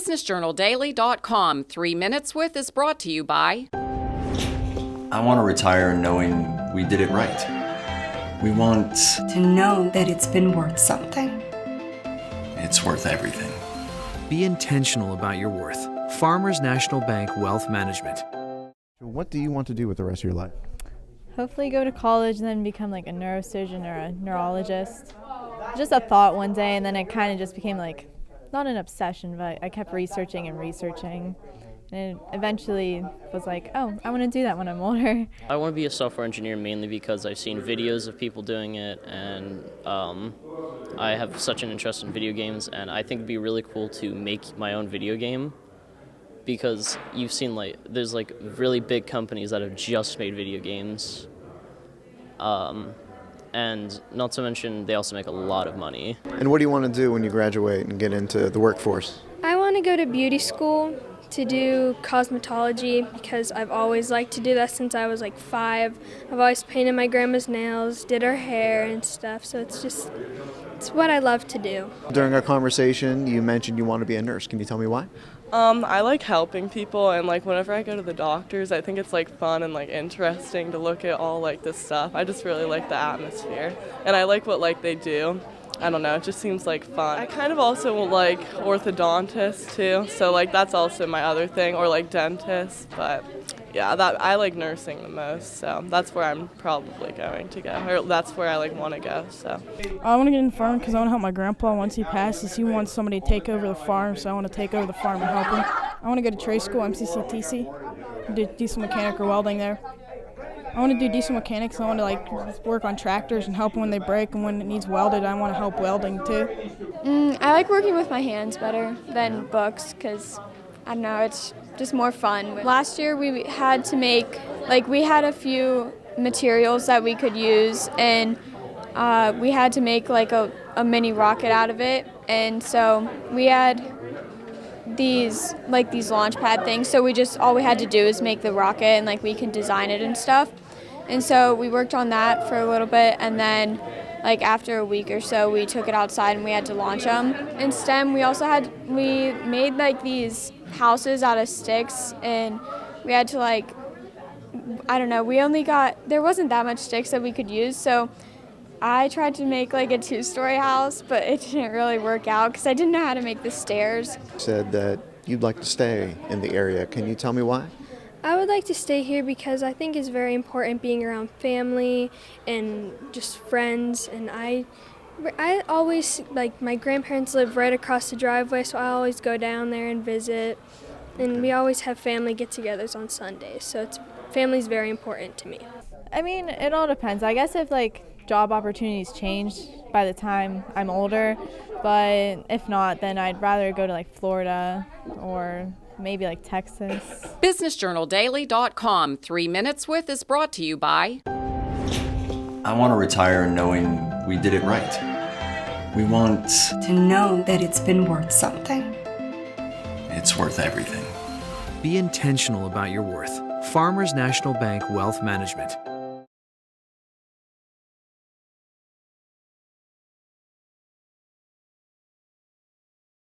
BusinessJournalDaily.com. 3 Minutes With is brought to you by... I want to retire knowing we did it right. We want to know that it's been worth something. It's worth everything. Be intentional about your worth. Farmers National Bank Wealth Management. What do you want to do with the rest of your life? Hopefully go to college and then become like a neurosurgeon or a neurologist. Just a thought one day, and then it kind of just became like, not an obsession, but I kept researching and researching. And it eventually was like, oh, I want to do that when I'm older. I want to be a software engineer mainly because I've seen videos of people doing it, and I have such an interest in video games, and I think it'd be really cool to make my own video game, because you've seen there's really big companies that have just made video games, and not to mention they also make a lot of money. And what do you want to do when you graduate and get into the workforce? I want to go to beauty school to do cosmetology because I've always liked to do that since I was 5. I've always painted my grandma's nails, did her hair and stuff, so it's what I love to do. During our conversation, you mentioned you want to be a nurse. Can you tell me why? I like helping people, and whenever I go to the doctors, I think it's fun and interesting to look at all this stuff. I just really like the atmosphere, and I like what they do. I don't know, it just seems fun. I kind of also like orthodontist too, so that's also my other thing, or dentist, but yeah, I like nursing the most, so that's where I'm probably going to go, or that's where I want to go, so. I want to get in the farm because I want to help my grandpa once he passes. He wants somebody to take over the farm, so I want to take over the farm and help him. I want to go to trade school, MCCTC, do diesel mechanic or welding there. I want to do diesel mechanics. I want to work on tractors and help them when they break, and when it needs welded, I want to help welding too. I like working with my hands better than books because, I don't know, it's just more fun. Last year we had to make, we had a few materials that we could use, and we had to make a mini rocket out of it, and so we had these launch pad things, so all we had to do is make the rocket, and we can design it and stuff. And so we worked on that for a little bit, and then after a week or so we took it outside and we had to launch them. In STEM we made these houses out of sticks, and we had to I don't know, there wasn't that much sticks that we could use, so I tried to make a 2-story house, but it didn't really work out because I didn't know how to make the stairs. You said that you'd like to stay in the area. Can you tell me why? I would like to stay here because I think it's very important being around family and just friends, and I always, my grandparents live right across the driveway, so I always go down there and visit, and we always have family get-togethers on Sundays, so family's very important to me. I mean, it all depends. I guess if job opportunities change by the time I'm older, but if not, then I'd rather go to Florida or maybe Texas. BusinessJournalDaily.com. 3 Minutes With is brought to you by... I want to retire knowing we did it right. We want to know that it's been worth something. It's worth everything. Be intentional about your worth. Farmers National Bank Wealth Management.